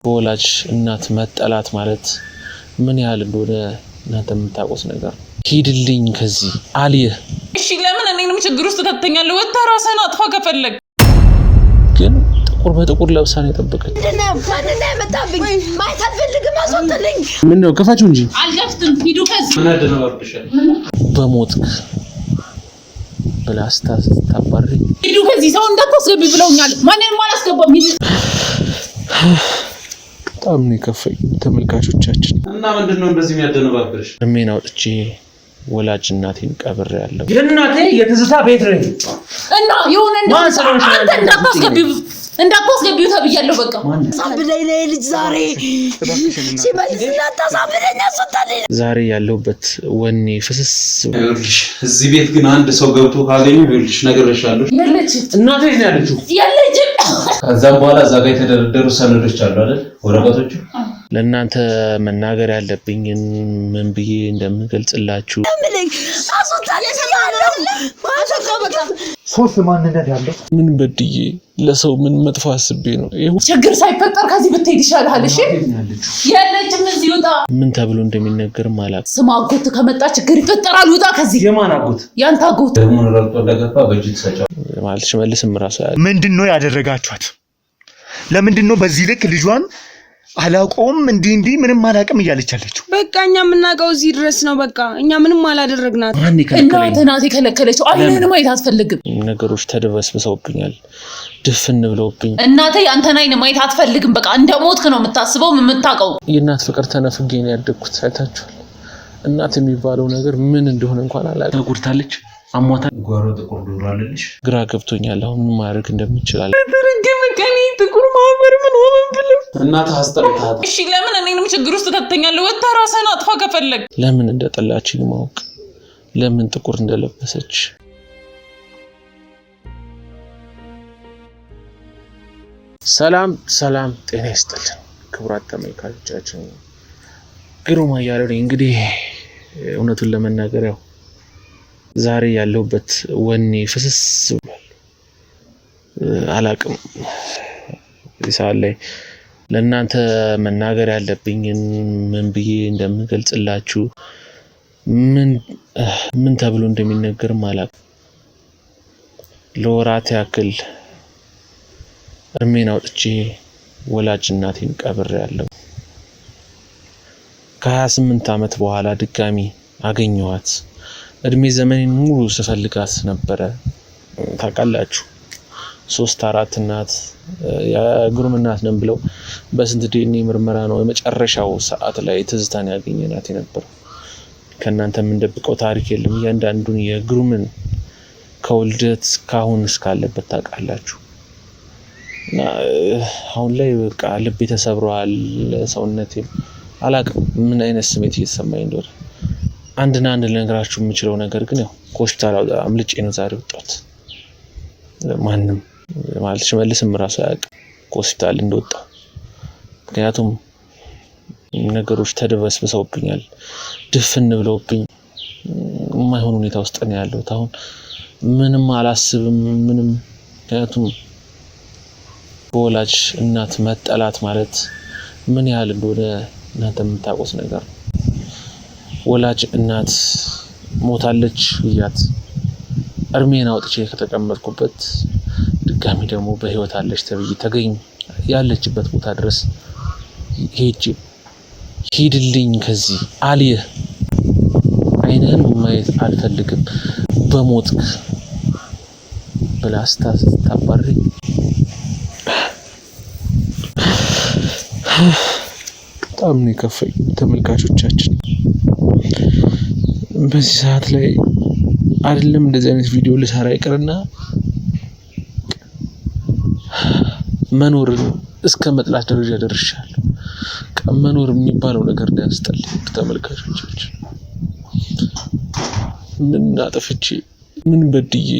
በወላጅ እናት መጠላት ማለት ምን ያህል እንደሆነ እናንተ የምታውቁት ነገር ሂድልኝ ከዚህ አልየ እሺ ለምን እኔንም ችግር ውስጥ ከተኛለህ ወጣ ራስህን አጥፋ ከፈለግ ግን ጥቁር በጥቁር ለብሳን የጠበቀች እንደና መጣብኝ ማይት አልፈልግም አስወጥልኝ ምን ነው ከፋችሁ እንጂ አልገፍትም ሂዱ ከዚህ ምን አደረባብሻል በሞትክ ብላስታ ታባሪ ሂዱ ከዚህ ሰው እንዳታስገቢ ብለውኛል ማንንም አላስገባም ሂዱ በጣም ነው ከፈይ ተመልካቾቻችን እና ምንድነው እንደዚህ የሚያደነባብርሽ እሜን አውጥቼ ወላጅ እናቴን ቀብሬ ያለው የእናቴ የትዝታ ቤት ነው እና የሆነ አንተ እንዳታስገቢው ተብያለሁ በቃ ሳብለኝ ላይ ልጅ ዛሬ ሲመልስ እናታሳብለኝ አስወጣልኝ ዛሬ ያለውበት ወኔ ፍስስ ይኸውልሽ እዚህ ቤት ግን አንድ ሰው ገብቶ ካገኘ ይኸውልሽ ነገርሻለሁ የለች እናቴ ነው ያለችው የለች ከዛም በኋላ እዛ ጋር የተደረደሩ ሰነዶች አሉ አይደል ወረቀቶቹ ለእናንተ መናገር ያለብኝ ምን ብዬ እንደምገልጽላችሁ አስወጣልኝ ያለው ማሰቀበቃ ሶስት ማንነት ያለው ምን በድዬ ለሰው ምን መጥፎ አስቤ ነው ችግር ሳይፈጠር ከዚህ ብትሄድ ይሻላል እሺ የለችም እዚህ ውጣ ምን ተብሎ እንደሚነገር ማላቅ ስማ አጎት ከመጣ ችግር ይፈጠራል ውጣ ከዚህ የማን አጎት ያንተ አጎት ደግሞ ረግጦ እንደገባ በእጅ ተሰጫው ማለት ሽመልስም ራሱ ምንድነው ያደረጋችኋት ለምንድነው በዚህ ልክ ልጇን አላቆም እንዲ ምንም አላቀም እያለች አለችው በቃ እኛ ምናቀው እዚህ ድረስ ነው በቃ እኛ ምንም አላደረግናት እናቴ ከለከለችው አይነን ማየት አትፈልግም ነገሮች ተደበስብሰውብኛል ድፍን ብለውብኝ እናቴ አንተን አይነ ማየት አትፈልግም በቃ እንደሞትክ ነው የምታስበው የምታውቀው የእናት ፍቅር ተነፍጌ ነው ያደግኩት አይታችኋል እናት የሚባለው ነገር ምን እንደሆነ እንኳን አላውቅም ተጉርታለች አሟታል ጓሮ ጥቁር ዶሮ አለልሽ ግራ ገብቶኛል አሁን ማድረግ እንደምችላል ተረገመ ከኔ ጥቁር ማህበር ምን ሆነ ብለው እናት አስጠልታት እሺ ለምን እኔንም ችግር ውስጥ ከተኛለህ ወጣ ራስህን አጥፋ ከፈለግ ለምን እንደጠላችኝ ማወቅ ለምን ጥቁር እንደለበሰች ሰላም ጤና ይስጥልን ክቡራት ተመልካቾቻችን ግሩም አያሌው ነኝ እንግዲህ እውነቱን ለመናገር ያው ዛሬ ያለውበት ወኔ ፍስስ ብሏል አላቅም ይሳል ላይ ለእናንተ መናገር ያለብኝ ምን ብዬ እንደምገልጽላችሁ ምን ተብሎ እንደሚነገር ማላቅ ለወራት ያክል እሜን አውጥቼ ወላጅ እናቴን ቀብሬ ያለው ከ28 አመት በኋላ ድጋሚ አገኘኋት እድሜ ዘመኔን ሙሉ ስፈልጋት ነበር ታውቃላችሁ 3-4 እናት የግሩም እናት ነን ብለው በስንት ዲኤንኤ ምርመራ ነው የመጨረሻው ሰዓት ላይ ትዝታን ያገኘናት ነበር ከናንተ ምንደብቀው ታሪክ የለም እያንዳንዱን የግሩምን ከውልደት ካሁን እስካለበት ታውቃላችሁ እና አሁን ላይ በቃ ልቤ ተሰብሯል ሰውነቴ አላቅም ምን አይነት ስሜት እየተሰማኝ እንደሆነ አንድና አንድ ልነግራችሁ የምችለው ነገር ግን ያው ሆስፒታል አምልጬ ነው ዛሬ ወጣሁት ማንንም ማለት ሽመልስም ራሱ ያውቃል ሆስፒታል እንደወጣሁ ምክንያቱም ነገሮች ተደበስብሰውብኛል ድፍን ብለውብኝ የማይሆን ሁኔታ ውስጥ ነው ያለሁት አሁን ምንም አላስብም ምንም ምክንያቱም በወላጅ እናት መጠላት ማለት ምን ያህል እንደሆነ እናንተ የምታውቁት ነገር ነው ወላጅ እናት ሞታለች ይያት እርሜን አውጥቼ ከተቀመጥኩበት ድጋሚ ደግሞ በህይወት አለች ተብዬ ተገኝ ያለችበት ቦታ ድረስ ሂድልኝ ከዚህ አልየ አይነን ማየት አልፈልግም በሞትክ ብላስታ ታባሪ በጣም ነው ከፈይ ተመልካቾቻችን በዚህ ሰዓት ላይ አይደለም እንደዚህ አይነት ቪዲዮ ልሰራ ይቀርና መኖርን እስከ መጥላት ደረጃ ደርሻለሁ መኖር የሚባለው ነገር ያስጠላል ተመልካቾቻችን ምን አጥፍቼ ምን በድዬ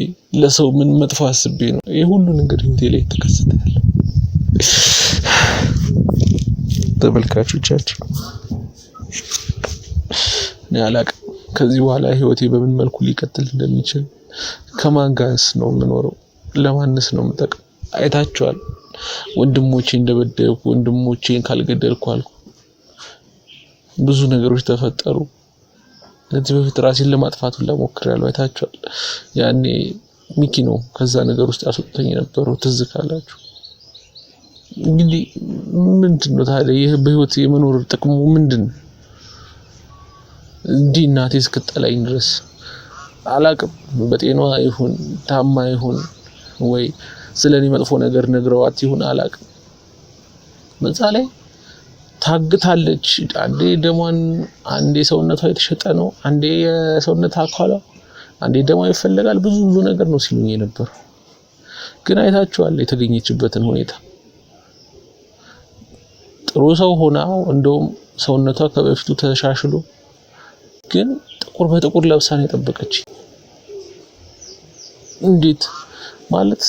ለሰው ምን መጥፎ አስቤ ነው የሁሉ ነገር ህይወቴ ላይ ተከሰተ ተመልካቾቻችን ያላቅ ከዚህ በኋላ ህይወቴ በምን መልኩ ሊቀጥል እንደሚችል ከማን ጋርስ ነው የምኖረው ለማንስ ነው የምጠቀም አይታችኋል ወንድሞቼን እንደበደልኩ ወንድሞቼን ካልገደልኩ አልኩ ብዙ ነገሮች ተፈጠሩ ከዚህ በፊት ራሴን ለማጥፋት ሁላ ሞክሬያለሁ አይታችኋል ያኔ ሚኪ ነው ከዛ ነገር ውስጥ አስወጥተኝ ነበር ትዝ ካላችሁ እንግዲህ ምንድነው ታዲያ ይሄ በህይወት የመኖር ጥቅሙ ምንድነው እንዴ እናቴ እስክጠላኝ ድረስ አላቅም በጤናዋ ይሁን ታማ ይሁን ወይ ስለኔ መጥፎ ነገር ነግረዋት ይሁን አላቅም መጻለይ ታግታለች አንዴ ደሟን አንዴ ሰውነቷ የተሸጠ ነው አንዴ የሰውነት አካሏ አንዴ ደሟ ይፈልጋል ብዙ ነገር ነው ሲሉኝ ነበር ግን አይታችኋል የተገኘችበትን ሁኔታ ጥሩ ሰው ሆና እንደውም ሰውነቷ ከበፊቱ ተሻሽሎ ግን ጥቁር በጥቁር ለብሳን የጠበቀች እንዴት ማለት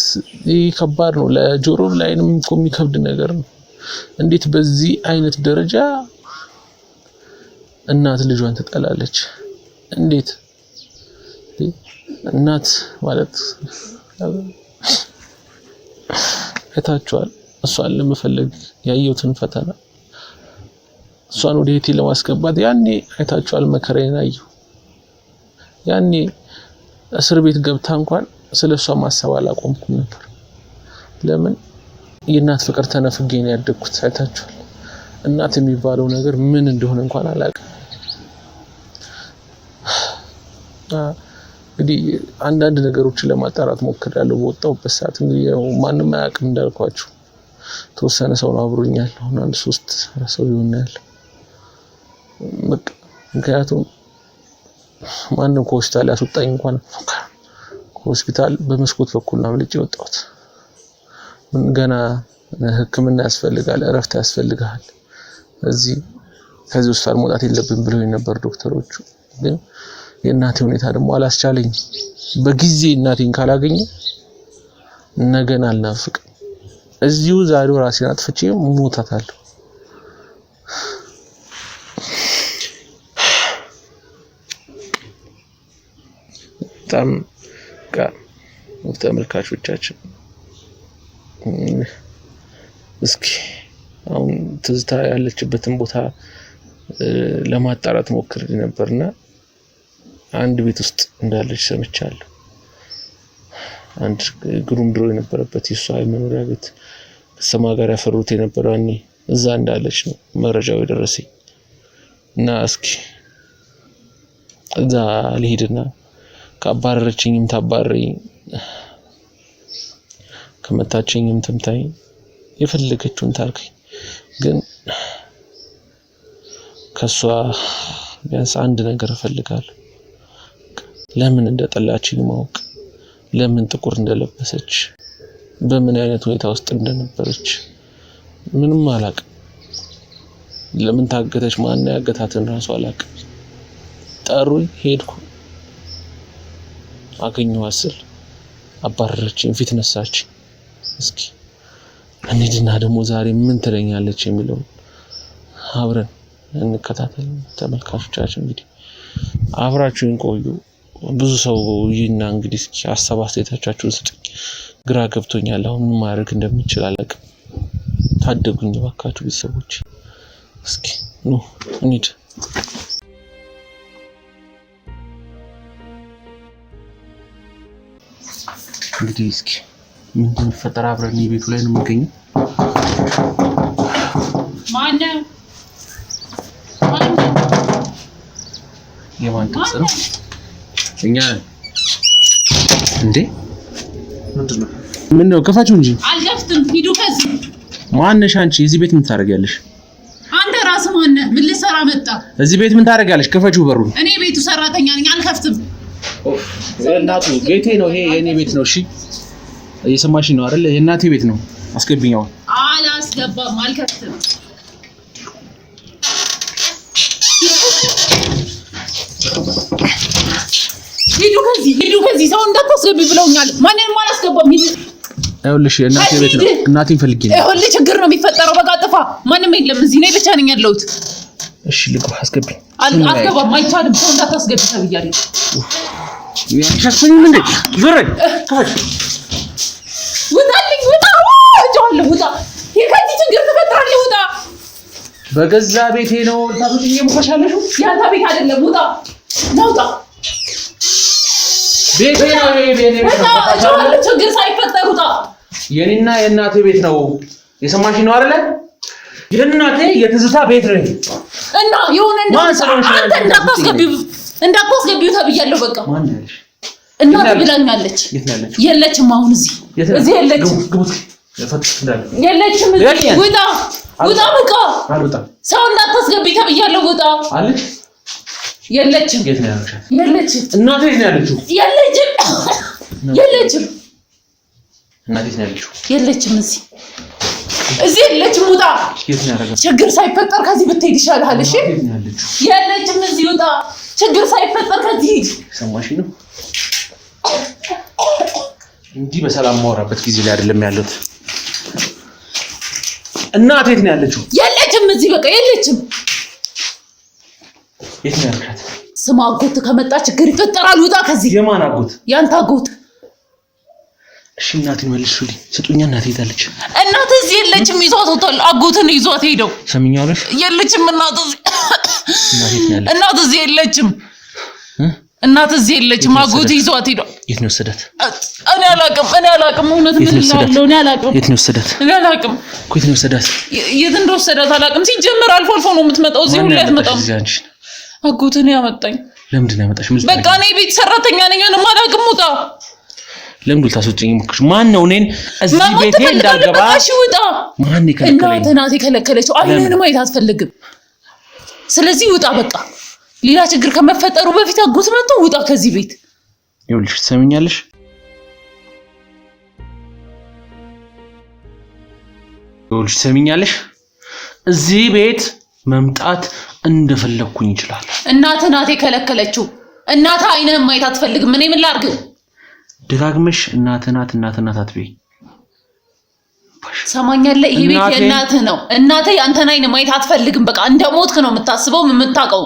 ይከባድ ነው ለጆሮ ላይንም የሚከብድ ነገር ነው እንዴት በዚህ አይነት ደረጃ እናት ልጇን ትጠላለች እንዴት እናት ማለት እታቸዋል እሷን ለመፈለግ ያየሁትን ፈተና እሷን ወደ ህይወቴ ለማስገባት ያኔ አይታችኋል መከራዬን አየሁ ያኔ እስር ቤት ገብታ እንኳን ስለሷ ማሰብ አላቆምኩም ነበር ለምን የእናት ፍቅር ተነፍጌ ነው ያደግኩት አይታችኋል እናት የሚባለው ነገር ምን እንደሆነ እንኳን አላውቅም እንግዲህ አንዳንድ ነገሮችን ለማጣራት ሞክሬያለሁ በወጣሁበት ሰዓት እንግዲህ ማንንም አያውቅም እንዳልኳችሁ ተወሰነ ሰው ነው አብሮኛል አሁን አንድ 3 ሰው ይሆናል ምክንያቱም ማንንም ከሆስፒታል ያስወጣኝ እንኳን ከሆስፒታል በመስኮት በኩል ነው ልጅ የወጣሁት ምን ገና ህክምና ያስፈልጋል እረፍት ያስፈልጋል እዚህ ከዚህ ሆስፒታል መውጣት የለብን ብለውኝ ነበር ዶክተሮቹ ግን የእናቴ ሁኔታ ደግሞ አላስቻለኝ በጊዜ እናቴን ካላገኘ ነገን አልናፍቅም እዚሁ ዛሬው ራሴን አጥፍቼ ሞታታለሁ በጣም ተመልካቾቻችን እስኪ አሁን ትዝታ ያለችበትን ቦታ ለማጣራት ሞክሬ ነበርና አንድ ቤት ውስጥ እንዳለች ሰምቻለሁ አንድ ግሩም ድሮ የነበረበት የሷ መኖሪያ ቤት ከሰማ ጋር ያፈሩት የነበረው እኔ እዛ እንዳለች ነው መረጃው የደረሰኝ እና እስኪ እዛ ልሂድና ካባረረችኝም ታባረኝ ከመታችኝም ትምታኝ የፈለገችውን ታርከኝ ግን ከሷ ቢያንስ አንድ ነገር እፈልጋለሁ ለምን እንደጠላችኝ ማወቅ ለምን ጥቁር እንደለበሰች በምን አይነት ሁኔታ ውስጥ እንደነበረች ምንም አላውቅም ለምን ታገተች ማን ያገታትን ራሱ አላውቅም ጠሩኝ ሄድኩ አገኘኋት ስል አባረረችኝ ፊት ነሳች እስኪ እንዴና ደግሞ ዛሬ ምን ትለኛለች የሚለው አብረን እንከታተል ተመልካቾቻችን እንግዲህ አብራችሁን ቆዩ ብዙ ሰው ይና እንግዲህ እስኪ አስተያየታችሁን ስጡኝ ግራ ገብቶኛል አሁን ምን ማድረግ እንደምችል አላውቅም ታደጉኝ ባካችሁ ቤተሰቦች እስኪ ኑ እንሂድ እንግዲህ እስኪ ምን እንደሚፈጠር አብረን የቤቱ ላይ ነው የምገኘው ማነው የማን ድምጽ ነው እኛ እንዴ ምንድነው ከፋችሁ እንጂ አልከፍትም ሂዱ ከዚህ ማነሽ አንቺ እዚህ ቤት ምን ታደርጊያለሽ አንተ ራስ ማነ ምን ልሰራ መጣ እዚህ ቤት ምን ታደርጊያለሽ ከፋችሁ በሩን እኔ ቤቱ ሰራተኛ ነኝ አልከፍትም እናቱ ቤቴ ነው ይሄ የኔ ቤት ነው እሺ እየሰማሽኝ ነው አይደል የእናቴ ቤት ነው አስገብኛው አላስገባም አልከፍትም ሂዱ ከዚህ ሰው እንዳታስገቢ ብለውኛል ማንንም አላስገባም ሂዱ አይውልሽ የእናቴ ቤት ነው እናቴን ፈልጊ ነው አይውልሽ ችግር ነው የሚፈጠረው በቃ ጥፋ ማንንም የለም እዚህ ነው ብቻ ነኝ ያለሁት እሺ ልግባ አስገቢኝ አልገባም አይቻልም ሰው እንዳታስገቢ ተብያለሁ ያሻስኝ ምን እንዴ ዞር ከፈች ውጣልኝ ውጣ ጆን ትፈጥራለህ? ውጣ። የከዚህ ችግር ትፈጥራለህ? ውጣ። በገዛ ቤቴ ነው ታውቁኝ የምፈሻለሽ። ያንተ ቤት አይደለም። ውጣ። ናውጣ። ቤቴ ነው ቤቴ ነው። ችግር ሳይፈጠር ውጣ። የኔና የእናቴ ቤት ነው። የሰማሽ ነው አይደለ? የእናቴ የትዝታ ቤት ነው እና የሆነ አንተ እንዳታስገቢው ተብያለሁ። በቃ ማን ያለሽ? እናት ብላኛለች። የለችም። አሁን እዚህ የለችም። የለችም። ውጣ ውጣ። በቃ አልወጣም። ሰው እንዳታስገቢ ተብያለሁ። ውጣ አለች። የለችም። የት ነው ያለችው? የለችም። እናቴ የት ነው ያለችው? የለችም። የለችም። እናቴ የት ነው ያለችው? የለችም። እዚህ የለችም። ውጣ። የት ነው ያደረገው? ችግር ሳይፈጠር ከዚህ ብትሄድ ይሻልሃል። እሺ የለችም። እዚህ ውጣ። ችግር ሳይፈጠር ከዚህ ሂድ። ሰማሽ ነው? እንዲህ በሰላም ማወራበት ጊዜ ላይ አይደለም ያለሁት። እናቴ የት ነው ያለችው? የለችም። እዚህ በቃ የለችም። የት ነው ያለቻት? ስማ አጎት ከመጣ ችግር ይፈጠራል። ውጣ ከዚህ። የማን አጎት? ያንተ አጎት። እሺ እናቴን መልሱልኝ፣ ስጡኛ። እናቴ የታለች? እናት እዚህ የለችም። ይዟት ወጥቷል። አጎትን ይዟት ሄደው። ሰምኛለሽ? የለችም። እናት እዚህ እናቴ እናት እዚህ የለችም። እናት እዚህ የለችም። አጎት ይዟት ሄደው። የት ነው ወሰዳት? እኔ አላውቅም። እውነት ምን እላለሁ? እኔ አላውቅም። የት ነው ወሰዳት? እኔ አላውቅም። የት ነው ወሰዳት? የት እንደወሰዳት አላውቅም። ሲጀመር አልፎ አልፎ ነው የምትመጣው። እዚህ ሁሉ አትመጣም። አጎትን ያመጣኝ። ለምንድን ነው ያመጣሽ? በቃ እኔ ቤት ሰራተኛ ነኝ። ምንም አላውቅም። ውጣ። ለምን ልታስወጪኝ ሞክርሽ? ማን ነው እኔን እዚህ ቤቴ እንዳልገባ? እሺ ውጣ። ማን ይከለከለኝ? እናቴ ከለከለችው። አይነን ማየት አትፈልግም። ስለዚህ ውጣ በቃ። ሌላ ችግር ከመፈጠሩ በፊት አጎት መጥቶ ውጣ ከዚህ ቤት። ይኸውልሽ ትሰሚኛለሽ? እዚህ ቤት መምጣት እንደፈለኩኝ ይችላል። እናት የከለከለችው። እናት አይነን ማየት አትፈልግም። እኔ ምን ላድርግ? ደጋግመሽ እናት አትበይ። ሰማኛለህ? ይሄ ቤት የእናትህ ነው። እናትህ ያንተን አይን ማየት አትፈልግም። በቃ እንደሞትክ ነው የምታስበው የምታውቀው።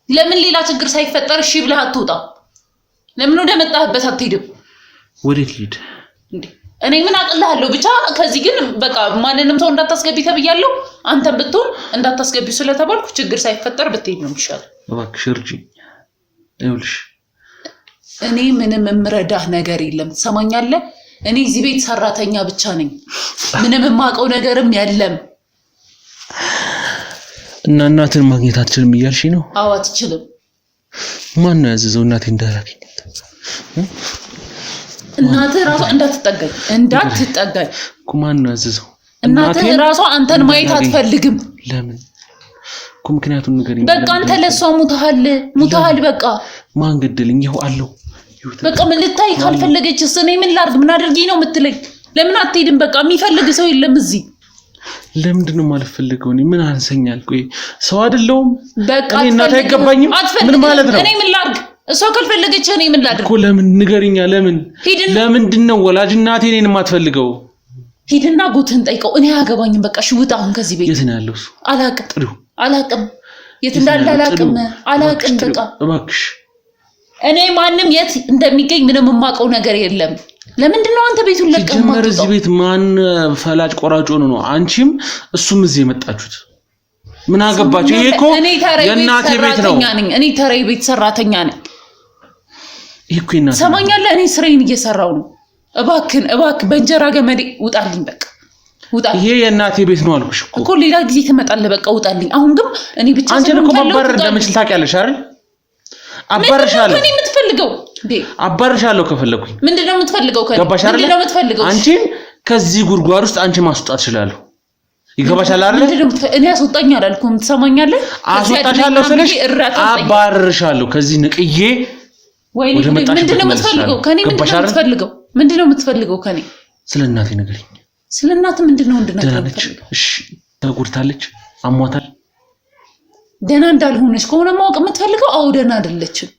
ለምን ሌላ ችግር ሳይፈጠር እሺ ብለህ አትወጣ? ለምን ወደ መጣህበት አትሄድም? ወዴት ልሂድ እንዴ? እኔ ምን አቅልሃለሁ? ብቻ ከዚህ ግን በቃ ማንንም ሰው እንዳታስገቢ ተብያለሁ። አንተም ብትሆን እንዳታስገቢ ስለተባልኩ ችግር ሳይፈጠር ብትሄድ ነው የሚሻለው። እባክሽ እርጂኝ። ይኸውልሽ እኔ ምንም የምረዳህ ነገር የለም። ትሰማኛለህ? እኔ እዚህ ቤት ሰራተኛ ብቻ ነኝ። ምንም የማውቀው ነገርም የለም። እና እናትን ማግኘት አትችልም እያልሽ ነው? አዎ አትችልም። ማን ነው ያዘዘው እናቴ እንዳላገኝ? እናትህ ራሷ እንዳትጠጋኝ እኮ ማን ነው ያዘዘው? እናትህ ራሷ አንተን ማየት አትፈልግም። ለምን እኮ ምክንያቱም ንገሪኝ። በቃ አንተ ለሷ ሙታሃል። በቃ ማን ገደልኝ? ይኸው አለው። በቃ ምን ልታይ ካልፈለገችስ እኔ ምን ላድርግ? ምን አድርጊ ነው የምትለኝ? ለምን አትሄድም? በቃ የሚፈልግ ሰው የለም እዚህ። ለምንድን ነው የማልፈልገው? እኔ ምን አንሰኛል? ቆይ ሰው አይደለሁም? በቃ እኔ እናት አይገባኝም? ምን ማለት ነው? እኔ ምን ላድርግ? እሷ ካልፈለገች እኔ ምን ላድርግ እኮ? ለምን ንገሪኛ። ለምንድን ነው ወላጅ እናቴ እኔን የማትፈልገው? ሂድና ጎትህን ጠይቀው። እኔ አያገባኝም። በቃ እሺ ውጣ አሁን ከዚህ ቤት። የት ነው ያለው እሱ? አላውቅም። የት እንዳለ አላውቅም። በቃ እባክሽ። እኔ ማንም የት እንደሚገኝ ምንም የማውቀው ነገር የለም። ለምንድን ነው አንተ ቤቱን ለቀህ የማትወጣው? እዚህ ቤት ማን ፈላጭ ቆራጭ ሆኖ ነው አንቺም እሱም እዚህ የመጣችሁት? ምን አገባችሁ? ይሄ እኮ የእናቴ ቤት ነው። እኔ ተራ ቤት ሰራተኛ ነኝ። ይሄ እኮ የእናቴ ሰማኛለህ? እኔ ስራዬን እየሰራው ነው። እባክህ በእንጀራ ገመዴ ውጣልኝ። በቃ ውጣልኝ። ይሄ የእናቴ ቤት ነው አልኩሽ እኮ። ሌላ ጊዜ ትመጣለህ። በቃ ውጣልኝ። አሁን ግን እኔ ብቻ አንቺን እኮ ማባረር እንደምችል ታውቂያለሽ አይደል? አባርሻለሁ። ምንድነው የምትፈልገው? አባርሻለሁ ከፈለኩኝ። ምንድነው የምትፈልገው? ምንድነው የምትፈልገው? አንቺን ከዚህ ጉድጓድ ውስጥ አንቺ ማስወጣት እችላለሁ። ይገባሻል አይደል? እኔ አስወጣኝ አላልኩም። ትሰማኛለህ? አስወጣሻለሁ ስልሽ አባርሻለሁ ከዚህ ንቅዬ። ወደ መጣሽ ምንድነው የምትፈልገው ከኔ? ምንድነው የምትፈልገው ከኔ? ስለ እናቴ ንገሪኝ። ስለ እናት ምንድነው እንድነግርህ? እሺ ተጎድታለች? አሟታል? ደህና እንዳልሆነች ከሆነ ማወቅ የምትፈልገው? አዎ ደህና አይደለችም።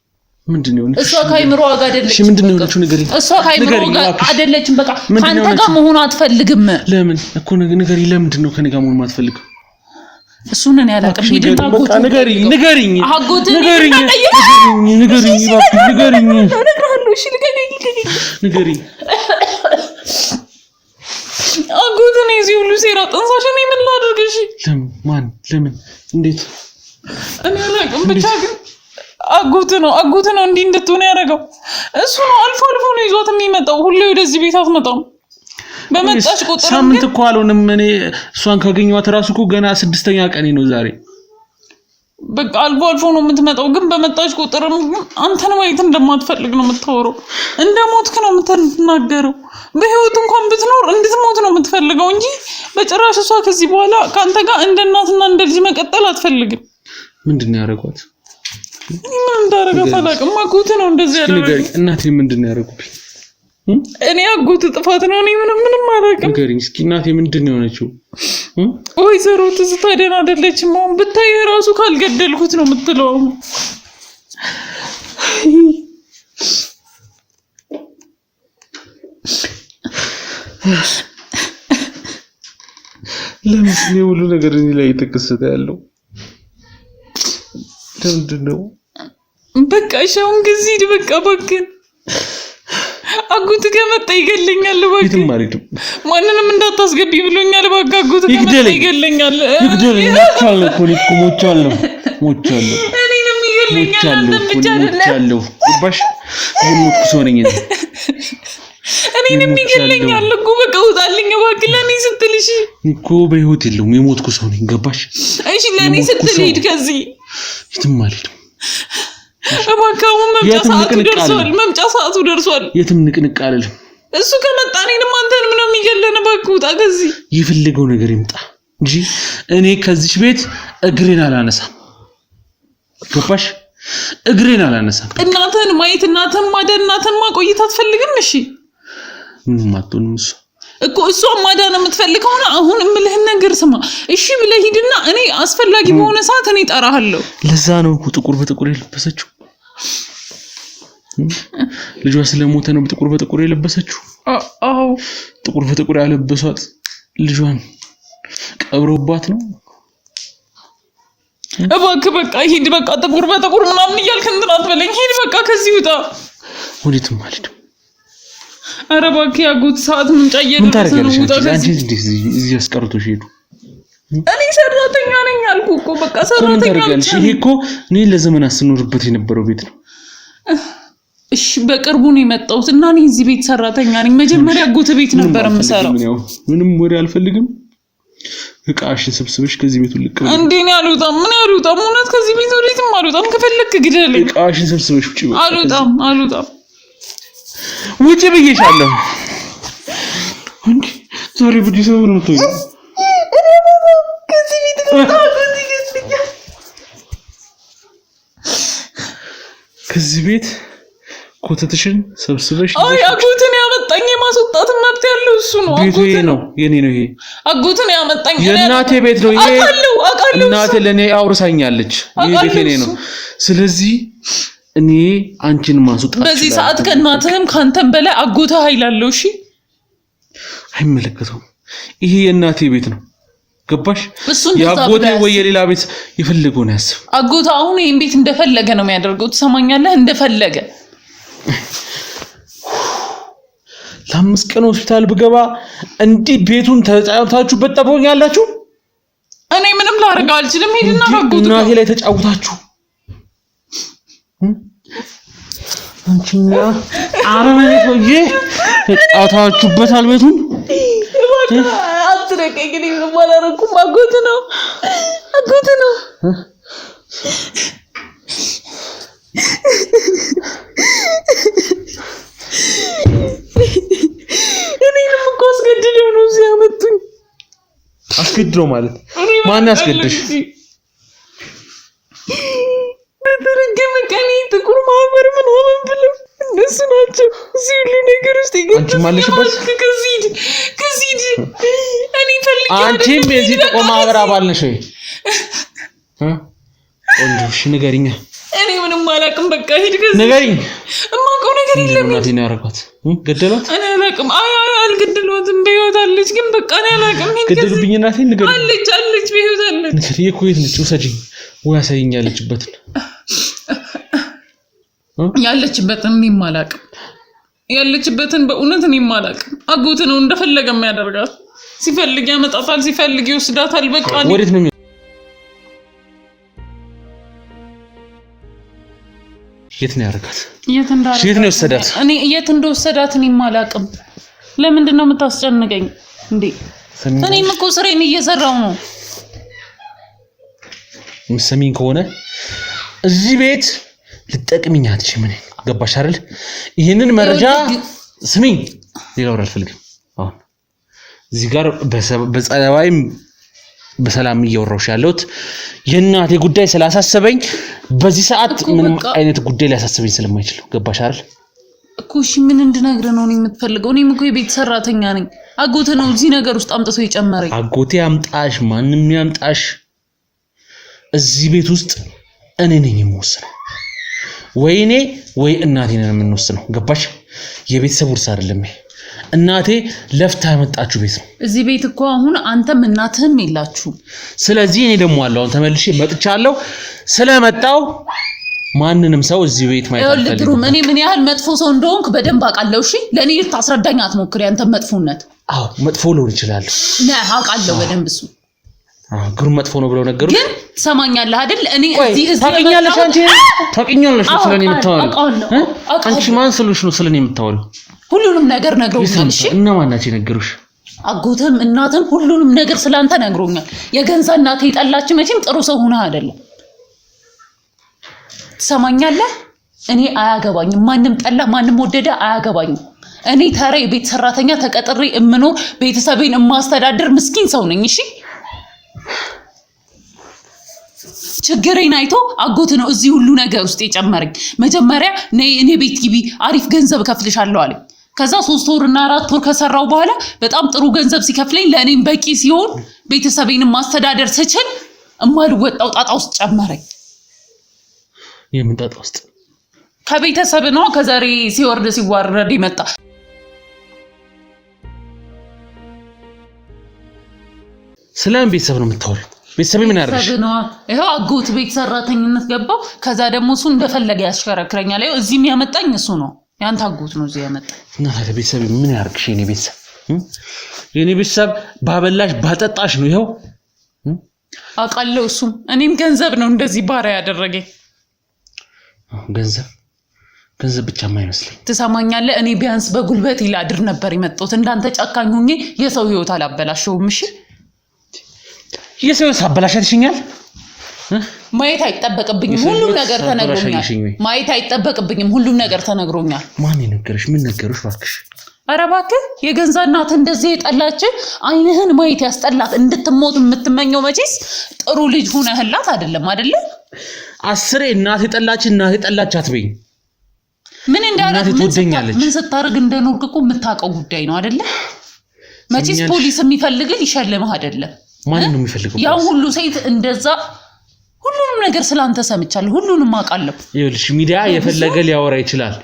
ምንድነው? እሷ ካይምሮ ጋር አይደለችም። እሺ ምንድነው የሆነችው? ንገሪኝ። እሷ ካይምሮ ጋር አይደለችም። በቃ ካንተ ጋር መሆን አትፈልግም። ለምን እኮ ንገሪኝ። ለምንድን ነው ከኔ ጋር መሆን የማትፈልገው? እሱን እኔ አላውቅም። ሂድና አጎት ንገሪኝ። አጎት ንገሪኝ። እነግርሃለሁ። እሺ ንገሪኝ። አጎት ነው እዚህ ሁሉ ሴራ ጠንሳሽ ነው ምን ላድርግሽ? ለምን እንዴት እኔ አላውቅም። ብቻ ግን አጎት ነው እንዲህ እንድትሆን ያደረገው እሱ ነው። አልፎ ነው ይዟት የሚመጣው። ሁሌ ወደዚህ ቤት አትመጣም። በመጣች ቁጥር ሳምንት እኮ አልሆነም። እኔ እሷን ካገኘኋት ራሱ እኮ ገና 6ኛ ቀኔ ነው ዛሬ። በቃ አልፎ ነው የምትመጣው። ግን በመጣች ቁጥር አንተን ማየት እንደማትፈልግ ነው የምታወራው። እንደሞትክ ነው የምትናገረው። በህይወት እንኳን ብትኖር እንድትሞት ነው የምትፈልገው እንጂ በጭራሽ እሷ ከዚህ በኋላ ካንተ ጋር እንደ እናትና እንደ ልጅ መቀጠል አትፈልግም። ምንድነው ያደረጓት? ምን እንዳደረጋት አላውቅም። አጎት ነው እንደዚህ ያደረገው። እናቴ ምንድነው ያደረጉብኝ? እኔ አጎት ጥፋት ነው። እኔ ምንም አላውቅም። ንገሪኝ እስኪ እናቴ ምንድነው የሆነችው? ወይዘሮ ትዝታ ደህና አይደለችም። አሁን ብታይ ራሱ ካልገደልኩት ነው የምትለው። ለምን ነው ሁሉ ነገር እዚህ ላይ የተከሰተ ያለው? ለምንድነው? በቃ ሻውን ጊዜ በቃ ባክን አጎት ከመጣ ይገለኛል። ባክ የትም አልሄድም። ማንንም እንዳታስገቢ ብሎኛል። ባክ አጎት ከመጣ ይገለኛል። ሞቻለሁ። እኔንም ይገለኛል። ሞቻለሁ። ባሽ የሞትኩ ሰው ነኝ። እኔንም ይገለኛል እኮ በቃ ውጣልኝ ባክ። ለኔ ስትል እሺ እኮ በህይወት የለውም። የሞትኩ ሰው ነኝ። ገባሽ? እሺ ለኔ ስትል ሂድ ከዚህ። የትም አልሄድም። እባክህ መምጫ ሰዓቱ ደርሷል። የትም ንቅንቅ አልልም። እሱ ከመጣ እኔንም አንተንም ነው የሚገለን። እባክህ ውጣ ከዚህ። የፈለገው ነገር ይምጣ እንጂ እኔ ከዚህ ቤት እግሬን አላነሳም። ገባሽ? እግሬን አላነሳም። እናትህን ማየት፣ እናትህን ማዳን፣ እናትህን ማቆየት አትፈልግም? እሺ ምንም አትሆንም እሱ እኮ እሷን ማዳን የምትፈልገው ነው። አሁን እምልህን ነገር ስማ እሺ ብለህ ሂድና እኔ አስፈላጊ በሆነ ሰዓት እኔ እጠራሃለሁ። ለዛ ነው ጥቁር በጥቁር የለበሰችው። ልጇ ስለሞተ ነው ጥቁር በጥቁር የለበሰችው። አዎ ጥቁር በጥቁር ያለበሷት ልጇን ቀብሮባት ነው። እባክህ በቃ ሂድ። በቃ ጥቁር በጥቁር ምናምን እያልክ እንትን አትበለኝ። ሂድ በቃ ከዚህ ውጣ። ወዴትም አልሄድም። ኧረ እባክህ ያጎት ሰዓት ምን ጫየደረሰ ነው። ውጣ ከዚህ። እዚህ አስቀርቶሽ ሄዱ። እኔ ሰራተኛ ነኝ አልኩህ እኮ በቃ ሰራተኛ ነኝ። ይሄ እኮ እኔ ለዘመናት ስኖርበት የነበረው ቤት ነው። እሺ በቅርቡ ነው የመጣሁት እና እኔ እዚህ ቤት ሰራተኛ ነኝ። መጀመሪያ አጎት ቤት ነበር የምሰራው። ምንም ወሬ አልፈልግም። እቃሽን ሰብስበሽ ከዚህ ቤት ልቅ በል። እንዴ ነው አልወጣም። ምን አልወጣም? እውነት ከዚህ ቤት ወዴትም አልወጣም። ከፈለክ ግደለኝ። እቃሽን ሰብስበሽ ውጪ በቃ። አልወጣም። ውጪ ብዬሻለሁ። እንዴ ዛሬ ብቻ ሰው ነው ተው። ከዚህ ቤት ከዚህ ቤት ኮተትሽን ሰብስበሽ አይ አጎትን ያመጣኝ የማስወጣት መብት ያለው እሱ ነው። ቤቱ ይሄ ነው የኔ ነው። ይሄ አጎትን ያመጣኝ የእናቴ ቤት ነው። ይሄ አውቃለሁ። እናቴ ለኔ አውርሳኛለች። ይሄ ቤቴ ነው። ስለዚህ እኔ አንቺን ማስወጣት በዚህ ሰዓት ከእናትህም ካንተም በላይ አጎትህ ኃይል አለው። እሺ አይመለከተውም። ይሄ የእናቴ ቤት ነው። ገባሽ? ያጎቴ ወይ የሌላ ቤት ይፈልገው ነው ያስብ። አጎትህ አሁን ይሄን ቤት እንደፈለገ ነው የሚያደርገው። ትሰማኛለህ? እንደፈለገ ለ5 ቀን ሆስፒታል ብገባ እንዲህ ቤቱን ተጫውታችሁበት ጠብቆኛላችሁ። እኔ ምንም ላደርግ አልችልም። ሄድና አጎትህ እናቴ ላይ ተጫውታችሁ አንቺና አረመኔ ሰውዬ ተጫውታችሁበታል ቤቱን። አትረቀኝ። ግን ምንም አላደረኩም። አጎትህ ነው። እኔንም እኮ አስገድደው ነው እዚህ ያመጡኝ። አስገድደው ማለት ማን ያስገድደሽ? በተረገመ ቀን ጥቁር ማህበር ምናምን ብለው እነሱ ናቸው እዚህ ሁሉ ነገር ውስጥ ይገኛል። አንቺ ማለሽበት ከዚህ እኔ ፈልጌ አንቺም የዚህ ጥቁር ማህበር አባል ነሽ ወይ? ወንዶሽ ንገሪኝ። እኔ ምንም አላውቅም። በቃ ሂድ ከዚህ ንገሪኝ። እማውቀው ነገር የለም። እናቴን ያረጋት ገደሏት? እኔ አላውቅም። አይ አልገደሏትም። በህይወት አለች። ግን በቃ እኔ አላውቅም። ሂድ ከዚህ ገደሉብኝ። እናቴን ንገሪኝ። አለች በህይወት አለች። ንገሪኝ እኮ የት ነች? ውሰጂኝ ወይ አሳይኝ ያለችበትን። ያለችበትን እኔም አላውቅም። በእውነት እኔም አላውቅም። አጎትህ ነው እንደፈለገ የሚያደርጋት። ሲፈልግ ያመጣታል ሲፈልግ ይወስዳታል በቃ ወዴት ነው የት ነው ያረጋት የት ነው ወሰዳት እኔ የት እንደወሰዳት እኔ ማላቅም ለምንድን ነው የምታስጨንቀኝ እንዴ እኔም እኮ ስሬን እየሰራው ነው ምሰሚን ከሆነ እዚህ ቤት ልጠቅምኝ አትችይ ምን ገባሽ አይደል ይሄንን መረጃ ስሚኝ ሌላው አልፈልግም አሁን እዚህ ጋር በጸባይም በሰላም እየወራሁሽ ያለሁት የእናቴ ጉዳይ ስላሳሰበኝ በዚህ ሰዓት ምንም አይነት ጉዳይ ሊያሳስበኝ ስለማይችል ገባሽ አይደል እኮ እሺ ምን እንድነግር ነው የምትፈልገው እኔም እኮ የቤት ሰራተኛ ነኝ አጎቴ ነው እዚህ ነገር ውስጥ አምጥቶ የጨመረኝ አጎቴ አምጣሽ ማንንም ያምጣሽ እዚህ ቤት ውስጥ እኔ ነኝ የምወስነው ወይኔ ወይ እናቴ ነን የምንወስነው ገባሽ የቤተሰብ ውርስ አይደለም እናቴ ለፍታ ያመጣችሁ ቤት ነው እዚህ ቤት እኮ አሁን አንተም እናትህም የላችሁ ስለዚህ እኔ ደግሞ አለው ተመልሼ መጥቻለሁ ስለመጣው ማንንም ሰው እዚህ ቤት ማይታል ለድሩም እኔ ምን ያህል መጥፎ ሰው እንደሆንክ በደንብ አውቃለሁ እሺ ለኔ ታስረዳኝ አትሞክሪ አንተ መጥፎነት አዎ መጥፎ ሊሆን ይችላል ነህ አውቃለሁ በደንብ እሱ ግሩም መጥፎ ነው ብለው ነገሩ ግን ሰማኛለህ አይደል እኔ እዚህ ታውቂኛለሽ አንቺ ታውቂኛለሽ ስለኔ የምታወሪው አንቺ ማን ስለሽ ነው ስለኔ የምታወሪው ሁሉንም ነገር ነግሮኛል እሺ እና ማናች ነገሩሽ አጎተም እናተም ሁሉንም ነገር ስላንተ ነግሮኛል የገንዛ እናቴ ይጣላች መቼም ጥሩ ሰው ሆነ አይደለም ሰማኛለህ እኔ አያገባኝም ማንንም ጠላ ማንንም ወደደ አያገባኝም እኔ ተራ የቤት ሰራተኛ ተቀጥሬ እምኖር ቤተሰቤን ማስተዳደር ምስኪን ሰው ነኝ እሺ ችግሬን አይቶ አጎት ነው እዚህ ሁሉ ነገር ውስጥ የጨመረኝ መጀመሪያ እኔ ቤት ግቢ አሪፍ ገንዘብ ከፍልሻለሁ አለኝ ከዛ 3 ወርና 4 ወር ከሰራው በኋላ በጣም ጥሩ ገንዘብ ሲከፍለኝ ለኔም በቂ ሲሆን ቤተሰቤን ማስተዳደር ስችል እማልወጣው ጣጣ ውስጥ ጨመረኝ የምን ጣጣ ውስጥ ከቤተሰብ ነው ከዛሬ ሲወርድ ሲዋረድ ይመጣ ሰላም ቤተሰብ ነው የምታወሪው ቤተሰብ ምን ያርግሽ ይሄው አጎት ቤት ሰራተኝነት ገባው ከዛ ደግሞ እሱ እንደፈለገ ያሽከረክረኛል ይሄው እዚህም ያመጣኝ እሱ ነው ያንተ አጎት ነው እዚህ ያመጣኝ እና ታዲያ ቤተሰብ ምን ያርግሽ የኔ ቤተሰብ ባበላሽ ባጠጣሽ ነው ይሄው አቃለው እሱ እኔም ገንዘብ ነው እንደዚህ ባራ ያደረገኝ ገንዘብ ብቻ ማይመስልኝ ተሰማኛለህ እኔ ቢያንስ በጉልበት ይላድር ነበር የመጣሁት እንዳንተ ጨካኝ ሆኜ የሰው ህይወት አላበላሽውም እሺ የሰው ሳበላሽሽኛል ማየት አይጠበቅብኝም ሁሉም ነገር ተነግሮኛል ማየት አይጠበቅብኝም ሁሉም ነገር ተነግሮኛል ማን ይነገርሽ ምን ነገርሽ ባክሽ ኧረ እባክህ የገንዛ እናት እንደዚህ የጠላች አይንህን ማየት ያስጠላት እንድትሞት የምትመኘው መቼስ ጥሩ ልጅ ሆነህላት አይደለም አይደለ አስሬ እናቴ ጠላች አትበይ ምን እንዳረግ ምን ስታርግ እንደኖርክ እኮ የምታውቀው ጉዳይ ነው አይደለ መቼስ ፖሊስ የሚፈልግህ ይሸልምህ አይደለ ማን ነው የሚፈልገው ያው ሁሉ ሴት እንደዛ ሁሉንም ነገር ስላንተ ሰምቻለሁ ሁሉንም አውቃለሁ ይኸውልሽ ሚዲያ የፈለገ ሊያወራ ይችላል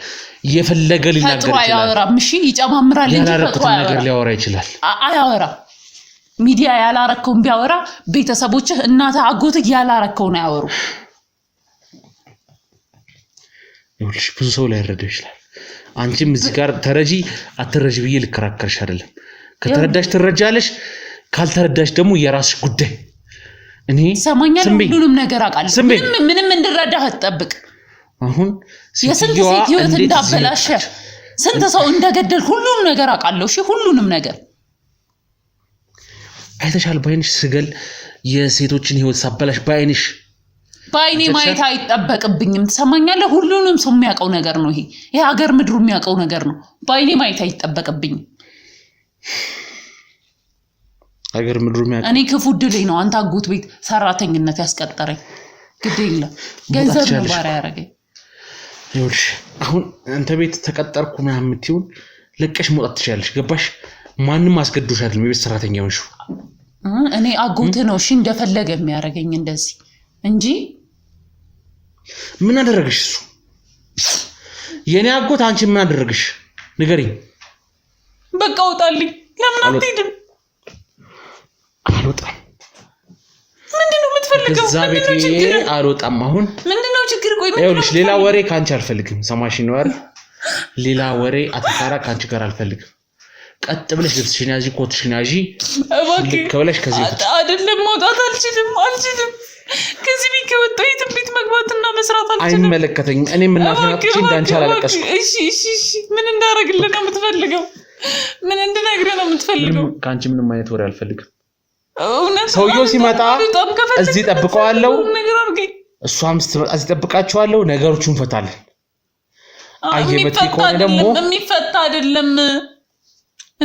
የፈለገ ሊናገር ይችላል ያወራም እሺ ይጨማምራል እንጂ ፈጥሮ ነገር ሊያወራ ይችላል አያወራ ሚዲያ ያላረከውን ቢያወራ ቤተሰቦችህ እናትህ አጎትህ ያላረከውን አያወሩ ይኸውልሽ ብዙ ሰው ላይ ያረዳው ይችላል አንቺም እዚህ ጋር ተረጂ አትረጂ ብዬ ልከራከርሽ አይደለም ከተረዳሽ ትረጃለሽ ካልተረዳሽ ደግሞ የራስሽ ጉዳይ እኔ ሰማኛል ሁሉንም ነገር አውቃለሁ ምንም እንድረዳህ አትጠብቅ አሁን የስንት ሴት ህይወት እንዳበላሽ ስንት ሰው እንደገደል ሁሉንም ነገር አውቃለሁ እሺ ሁሉንም ነገር አይተሻል ባይንሽ ስገል የሴቶችን ህይወት ሳበላሽ ባይኔ ማየት አይጠበቅብኝም ተሰማኛለህ ሁሉንም ሰው የሚያውቀው ነገር ነው ይሄ ሀገር ምድሩ የሚያውቀው ነገር ነው ባይኔ ማየት አይጠበቅብኝም ሀገር ምድሩ የሚያውቀው እኔ ክፉ ድሌ ነው አንተ አጎት ቤት ሰራተኝነት ያስቀጠረኝ ግዴለ ገንዘብ ነው ባራ ያረገኝ ይኸውልሽ አሁን አንተ ቤት ተቀጠርኩ ምናምን ትይውን ለቀሽ መውጣት ትችያለሽ ገባሽ ማንንም አስገድዶሽ አይደለም የቤት ሰራተኛ ሆንሽ እኔ አጎት ነው እሺ እንደፈለገ የሚያረገኝ እንደዚህ እንጂ ምን አደረግሽ እሱ የኔ አጎት አንቺ ምን አደረግሽ ንገሪኝ በቃ ወጣልኝ ለምን አትሄድም አልወጣም ምንድነው የምትፈልገው ምንድነው ችግር አልወጣም አሁን ምንድነው ችግር ቆይ ይኸውልሽ ሌላ ወሬ ካንቺ አልፈልግም ሰማሽኝ ነው አይደል ሌላ ወሬ አትካራ ካንቺ ጋር አልፈልግም ቀጥ ብለሽ ልብስሽን ያዢ ኮትሽን ያዢ እባክህ ከብለሽ ከዚህ አይደለም መውጣት አልችልም ከዚህ ቤት ከወጣሁ የትም ቤት መግባትና መስራት አልችልም አይመለከተኝም እኔም እናትናችሁ እንዳንቺ አላለቀስኩ እሺ ምን እንዳረግልህ ነው የምትፈልገው ምን እንድነግርህ ነው የምትፈልገው ካንቺ ምንም አይነት ወሬ አልፈልግም እውነት ሰውየው ሲመጣ እዚህ ጠብቀዋለሁ እሷም ስትመጣ እዚህ ጠብቃቸዋለሁ ነገሮቹን ፈታለን አየበት ይቆም ደግሞ የሚፈታ አይደለም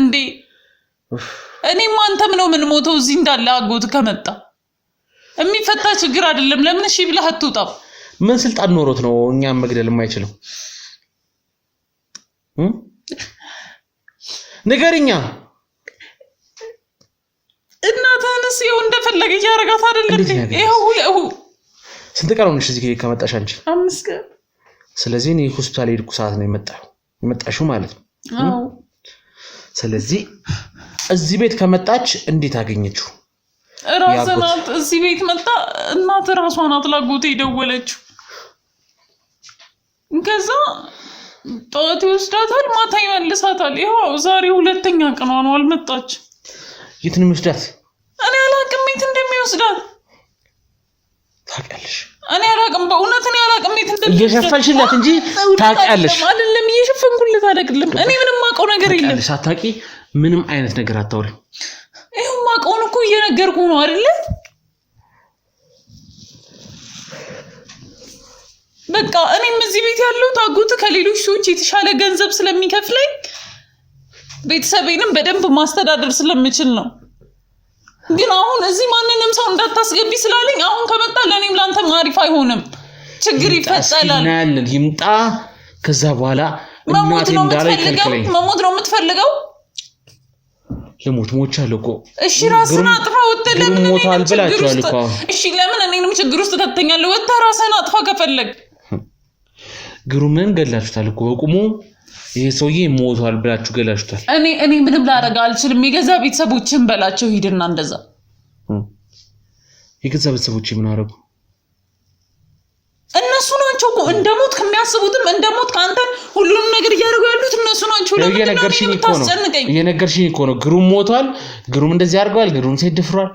እንዴ እኔም አንተም ነው ምን ሞተው እዚህ እንዳለ አጎት ከመጣ የሚፈታ ችግር አይደለም ለምን እሺ ብለህ አትወጣም ምን ስልጣን ኖሮት ነው እኛም መግደል የማይችለው ንገርኛ እናታንስ ይው እንደፈለገ ያረጋት አይደለም ይሄው ስንት ቀን ሆነሽ እዚህ ከመጣሽ አንቺ 5 ቀን ስለዚህ እኔ ሆስፒታል ሄድኩ ሰዓት ነው የመጣሽው ማለት ነው አዎ ስለዚህ እዚህ ቤት ከመጣች እንዴት አገኘችው ራስናት እዚህ ቤት መጣ እናት ራሷን አጥላጎት ይደወለችው ከዛ ጧት ይወስዳታል ማታ ይመልሳታል ይሄው ዛሬ ሁለተኛ ቀኗ ነው አልመጣች የት ነው የሚወስዳት እኔ አላቅም የት እንደሚወስዳት ታውቂያለሽ እኔ አላቅም በእውነት እኔ አላቅም የት እንደሚወስዳት እየሸፈንሽላት እንጂ ታውቂያለሽ አይደለም እየሸፈንኩለት አይደለም እኔ ምንም ማቀው ነገር የለም ሳታቂ ምንም አይነት ነገር አታውሪ ይሄው ማቀውን እኮ እየነገርኩ ነው አይደል በቃ እኔም እዚህ ቤት ያለው ታጉት ከሌሎች ሰዎች የተሻለ ገንዘብ ስለሚከፍለኝ ቤተሰቤንም በደንብ ማስተዳደር ስለምችል ነው ግን አሁን እዚህ ማንንም ሰው እንዳታስገቢ ስላለኝ አሁን ከመጣ ለኔም ላንተም አሪፍ አይሆንም ችግር ይፈጠራል እናያለን ይምጣ ከዛ በኋላ መሞት ነው የምትፈልገው ለሞት ሞቻለሁ እኮ እሺ ራስህን አጥፋ ወጥተህ ለምን ሞታል ብላችኋል እኮ እሺ ለምን እኔንም ችግር ውስጥ ከተኛለህ ወጥተህ ራስህን አጥፋ ከፈለግ ግሩምን ገላችሁታል እኮ በቁሙ ይሄ ሰውዬ ሞቷል ብላችሁ ገላችሁታል እኔ ምንም ላረጋ አልችልም የገዛ ቤተሰቦችን በላቸው ሂድና እንደዛ የገዛ ቤተሰቦች ምን አረጉ እነሱ ናቸው እኮ እንደሞት ከሚያስቡትም እንደሞት ካንተ ሁሉንም ነገር ያደርጉ ያሉት እነሱ ናቸው የነገርሽኝ እኮ ነው ግሩም ሞቷል ግሩም እንደዚህ አድርጓል ግሩም ሲደፍሯል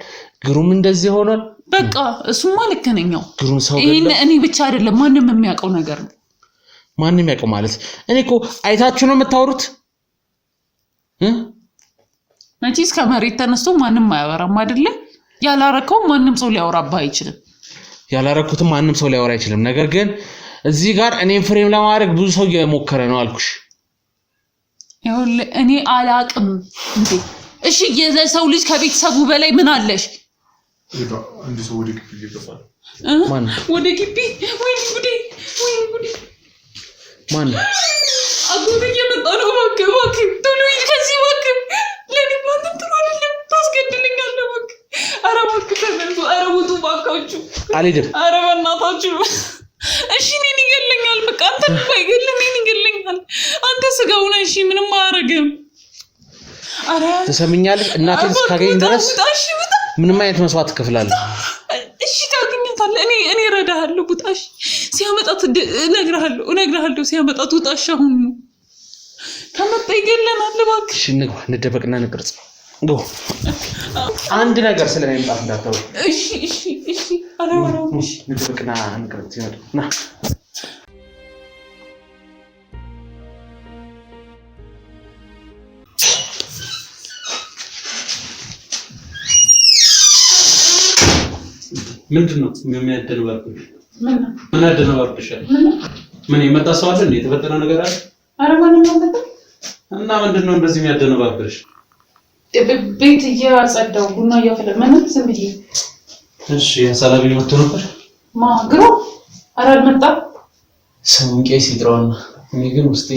ግሩም እንደዚህ ሆኗል በቃ እሱማ ልክ ነኛው ግሩም ሰው እኔ ብቻ አይደለም ማንንም የሚያውቀው ነገር ነው ማንንም ያውቀው ማለት እኔ እኮ አይታችሁ ነው የምታወሩት መቼስ ከመሬት ተነስቶ ማንንም አያወራም አይደለ ያላረከው ማንንም ሰው ሊያወራባ አይችልም ያላረኩትም ማንንም ሰው ሊያወራ አይችልም ነገር ግን እዚህ ጋር እኔን ፍሬም ለማድረግ ብዙ ሰው እየሞከረ ነው አልኩሽ ይኸውልህ እኔ አላቅም እንዴ እሺ የሰው ልጅ ከቤተሰቡ በላይ ምን አለሽ አንድ ሰው ወደ ግቢ ይገባል ማን ወደ ግቢ ወይ ጉዲ ማን አጎቴ እየመጣ ነው እባክህ ቶሎ ሂድ ከዚህ እባክህ ለኔ ማንም ጥሩ አይደለም ታስገድልኛለህ እባክህ ኧረ እባክህ ተመልሶ ኧረ ውጡ እባካችሁ አልሄድም ኧረ በእናታችሁ እሺ እኔን ይገለኛል በቃ አንተን ባይገለኝ እኔን ይገለኛል አንተ ስጋው ነህ እሺ ምንም አያረግም ኧረ ተሰምኛለሽ እናቴን እስካገኝ ድረስ ምንም አይነት መስዋዕት ትከፍላለህ እሺ ታገኛታለህ እኔ እረዳሃለሁ ቡጣሽ ሲያመጣት እነግርሃለሁ ሲያመጣት ውጣሽ አሁን ከመጣ ይገለናል እባክህ እሺ እንግባ እንደበቅና እንቅርጽ ነው አንድ ነገር ስለማይምጣት እንዳታው እሺ አላወራ እሺ እንደበቅና እንቅርጽ ይመጣና ምንድነው የሚያደነባብሽ ምን ያደነባብሻል ምን የመጣ ሰው አለ እንዴ የተፈጠረ ነገር አለ ኧረ ማንም አልመጣ እና ምንድነው እንደዚህ የሚያደነባብሽ ቤት እያጸዳው ቡና እያፈላ ምንም ዝም ብዬ እሺ ሰላም ይመጣ ነበር ማግሮ ኧረ አልመጣም ሰውን ቄስ ይጥራውና እኔ ግን ውስጤ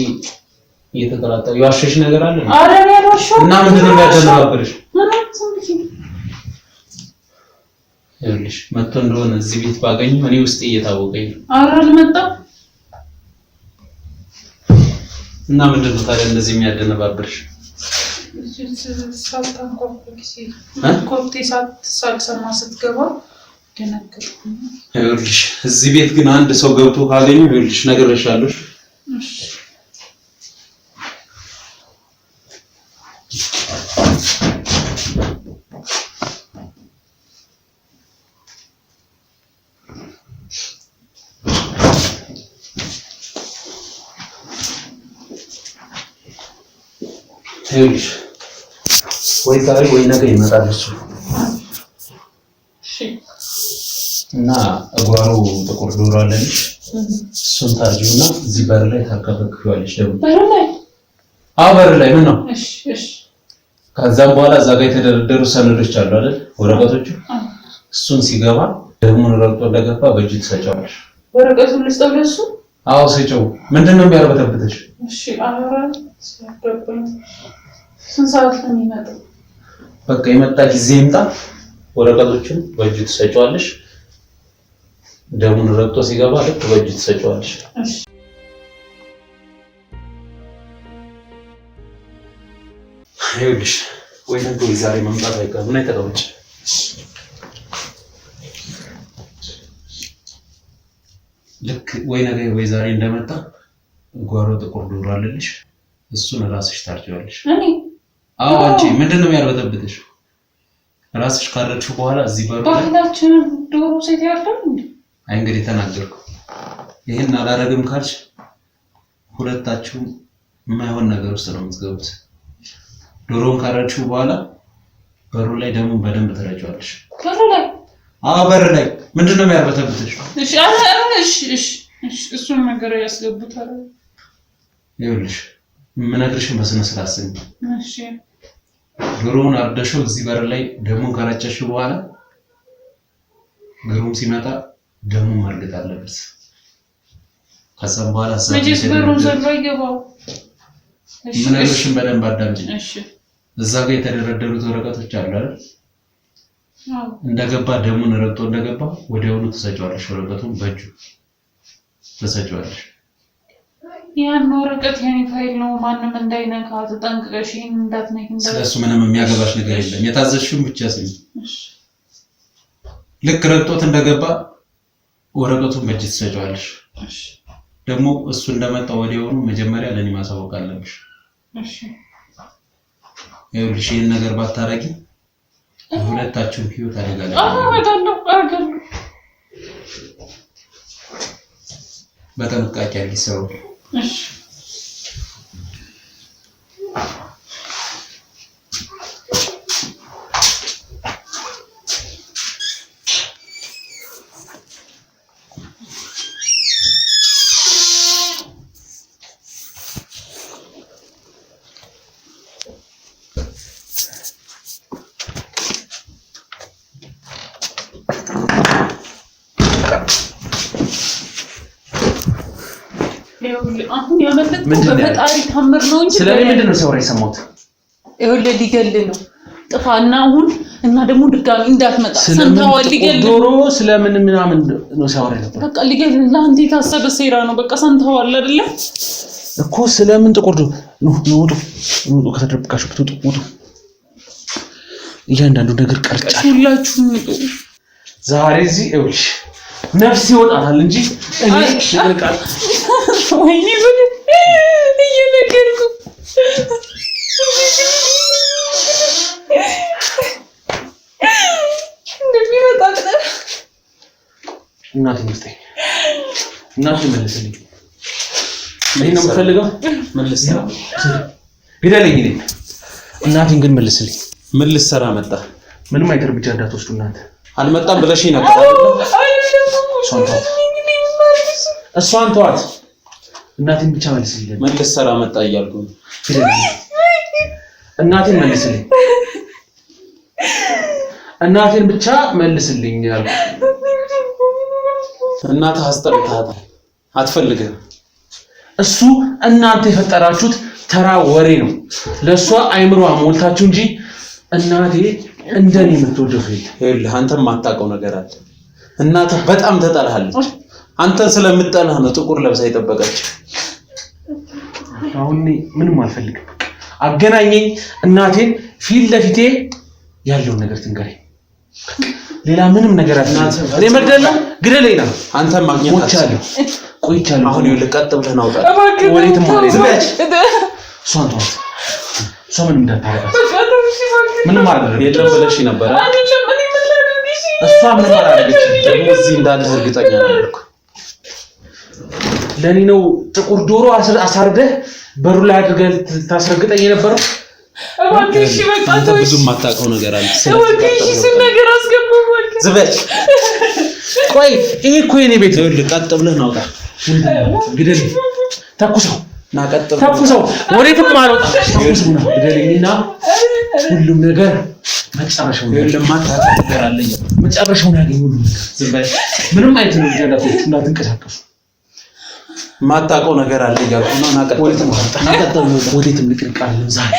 እየተጠራጠረ ያዋሸሽ ነገር አለ ኧረ እኔ አልዋሸሁም እና ምንድነው የሚያደነባብሽ ምንም ዝም ብዬ ይኸውልሽ መጥቶ እንደሆነ እዚህ ቤት ባገኝ እኔ ውስጤ እየታወቀኝ ነው ኧረ አልመጣም እና ምንድነው ታዲያ እንደዚህ የሚያደነባብሽ ኮርቴ ሳልሰማ ስትገባ ደነገጥኩ ይኸውልሽ እዚህ ቤት ግን አንድ ሰው ገብቶ ካገኘ ይኸውልሽ ነግሬሻለሁ ይኸውልሽ ወይ ዛሬ ወይ ነገ ይመጣል እሱ። እሺ እና እጓሮ ጥቁር ዶሮ አለልሽ። እሱን ታርጂውና እዚህ በር ላይ ታከፈክፊዋለሽ። ደግሞ በር ላይ? አዎ በር ላይ። ምን ነው? እሺ እሺ። ከዛም በኋላ እዛ ጋር የተደረደሩ ሰነዶች አሉ አይደል? ወረቀቶቹ። እሱን ሲገባ ደሙን ረግጦ እንደገባ በእጅ ትሰጫዋለሽ። ወረቀቱን ልስጠው ለሱ? አዎ ስጪው። ምንድነው የሚያርበተብትሽ? እሺ አረ ሲያቀበል ስንት ሰዓት ነው የሚመጣው? በቃ የመጣ ጊዜ ይምጣ። ወረቀቶቹን በእጅ ትሰጫዋለሽ። ደሙን ረግጦ ሲገባ ልክ በእጅ ትሰጫዋለሽ። እሺ ይኸውልሽ ወይ ነገ ወይ ዛሬ መምጣት አይቀርም። እና ተቀመጭ። ልክ ወይ ነገ ወይ ዛሬ እንደመጣ ጓሮ ጥቁር ዶሮ አለልሽ። እሱን ራስሽ ታርጂዋለሽ። እኔ? አዎ አንቺ። ምንድነው የሚያርበተብትሽ? ራስሽ ካረድሽው በኋላ እዚህ ባህላችን ዶሮ ሴት ያርዳል እንዴ? አይ እንግዲህ ተናገርኩ። ይሄን አላረግም ካልሽ ሁለታችሁም የማይሆን ነገር ውስጥ ነው የምትገቡት። ዶሮን ካረድሽው በኋላ በሩ ላይ ደሙን በደንብ ትረጫዋለሽ። በር ላይ? አዎ በር ላይ። ምንድነው የሚያርበተብትሽ? እሺ እሺ እሱን ነገር ያስገቡታል። ይኸውልሽ የምነግርሽን በስነ ስርዓት ስሚ። እሺ ዶሮውን አርደሽው እዚህ በር ላይ ደሙን ከረጨሽው በኋላ ግሩም ሲመጣ ደሙን ማርገጥ አለበት። ከዛም በኋላ መቼስ በሩን ዘሎ ይገባው። የምነግርሽን በደንብ አዳምጪኝ። እሺ እዛ ጋር የተደረደሩት ወረቀቶች አሉ አይደል? አዎ እንደገባ ደሙን ረግጦ እንደገባ ወዲያውኑ ትሰጪዋለሽ። ወረቀቱን በእጁ ትሰጪዋለሽ። ያን ወረቀት የኔ ፋይል ነው፣ ማንም እንዳይነካ ተጠንቅቀሽ፣ ይሄን እንዳትነኪ። ስለሱ ምንም የሚያገባሽ ነገር የለም። የታዘዝሽውን ብቻ ስሚ። ልክ ረግጦት እንደገባ ወረቀቱን በእጅ ትሰጪዋለሽ። ደግሞ እሱ እንደመጣ ወዲያውኑ መጀመሪያ ለኔ ማሳወቅ አለብሽ። እሺ ይኸውልሽ ይሄን ነገር ባታረጊ ሁለታችሁም ህይወት አደጋ ላይ አረጋለሁ። በጥንቃቄ አድርጊ። እሺ አሁን ያመለጥኩት በፈጣሪ ታምር ነው እንጂ ስለኔ ምንድነው ሲያወራ የሰማሁት? ይኸውልህ ሊገል ነው። ጥፋና አሁን እና ደግሞ ድጋሚ እንዳትመጣ ሰንታው ሊገል ዶሮ ስለምን ምናምን ነው ሲያወራ ነበር። በቃ ሊገል ለአንተ የታሰበ ሴራ ነው። በቃ ሰንታው አይደለ እኮ ስለምን ጥቁር ነው ውጡ ከተደብቃችሁበት ውጡ። እያንዳንዱ ነገር ቀርጫለሁ። ሁላችሁም ውጡ። ዛሬ እዚህ ይኸውልሽ ነፍስ ይወጣል እንጂ እኔ ልቀቃል። ወይኔ ምን እየነገርኩ እንደሚመጣ እናቴ መስጠኝ። እናቴ መልስልኝ። እኔ ነው የምፈልገው። መልስ ግደለኝ። እኔ እናቴን ግን መልስልኝ። ምን ልትሰራ መጣ? ምንም አይነት እርምጃ እንዳትወስዱ እናንተ። አልመጣም ብለሽኝ ነበር አይደል? እሷን ተዋት። እናቴን ብቻ መልስልኝ። ምን ልትሰራ መጣ እያልኩ ነው። እናቴን መልስልኝ። እናቴን ብቻ መልስልኝ ያልኩ። እናትህ አስጠልታታል፣ አትፈልግህም። እሱ እናንተ የፈጠራችሁት ተራ ወሬ ነው። ለሷ አይምሯ ሞልታችሁ እንጂ እናቴ እንደኔ የምትወደው ፊት። ይኸውልህ አንተም የማታውቀው ነገር አለ። እናትህ በጣም ተጠላሃለች። አንተን ስለምጠላህ ነው ጥቁር ለብሳ የጠበቀች። አሁን ምንም አልፈልግም። አገናኘኝ። እናቴን ፊት ለፊቴ ያለውን ነገር ትንገረኝ። ሌላ ምንም ነገር አትናገር። እኔ መግደል ነው ግደለኝ ነው። አንተም ማግኘት አትችልም። ቆይቻለሁ። አሁን ይኸውልህ ቀጥ ብለህ ናውጣ። ወዴትም አልሄድም። እሷን ተዋት። እሷ ምንም እንዳታረጋት። ምንም አላደረገችም። የለም ብለሽ ነበር። እሷ ምንም አላደረገችም። ደግሞ እዚህ እንዳለህ እርግጠኛ ነበርኩ። ለኔ ነው ጥቁር ዶሮ አሳርደህ በሩ ላይ አድርገህ ታስረግጠኝ የነበረው። እባክሽ በቃ አንተ ብዙ የማታውቀው ነገር አለ። እባክሽ እሱን ነገር አስገባው በቃ። ዝበች ቆይ ይሄ እኮ የኔ ቤት ነው። ቀጥ ብለህ ናውጣ። ግደል። ተኩሰው ና ቀጥ ብለህ ተኩሰው። ወዴትም አልወጣም። ተኩሰው ና ግደልኝና ሁሉም ነገር መጨረሻው ነው። ለማታውቀው ነገር አለ። መጨረሻውን ያገኙ ሁሉ ነገር ዝበች ምንም አይነት ነው። ጀላቶች እንዳትንቀሳቀሱ ማታውቀው ነገር አለ እያልኩ ነው። ና ቀጥ ወዴትም ልቅልቃል ዛሬ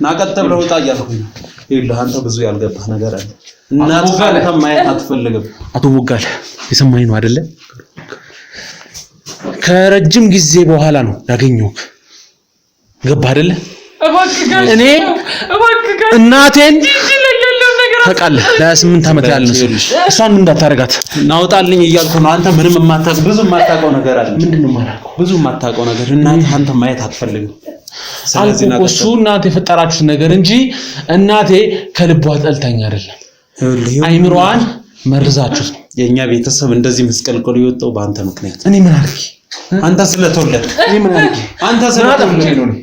ና ቀጥ ብለህ ውጣ እያልኩኝ ነው። ይኸውልህ አንተ ብዙ ያልገባህ ነገር አለ። እናት አንተ ማየት አትፈልግም። አቶ ቦጋለ የሰማኝ ነው አይደለ? ከረጅም ጊዜ በኋላ ነው ያገኘሁህ። ገባህ አይደለ? እኔ እናቴን ታውቃለህ፣ ለ28 ዓመት ያህል ነው እሷን ምን እንዳታረጋት ናውጣልኝ እያልኩ ነው። አንተ ምንም የማታውቀው ብዙ የማታውቀው ነገር አለ። ምንድነው የማላውቀው? ብዙ የማታውቀው ነገር እናትህ አንተ ማየት አትፈልግም። ስለዚህ አልኩ እሱ እናቴ የፈጠራችሁት ነገር እንጂ እናቴ ከልቧ ጠልታኝ አይደለም። አይምሮዋን መርዛችሁት ነው። የኛ ቤተሰብ እንደዚህ መስቀልቅሉ የወጣው በአንተ ምክንያት። እኔ ምን አድርጌ? አንተ ስለተወለድክ። እኔ ምን አድርጌ? አንተ ስለተወለድክ ነው።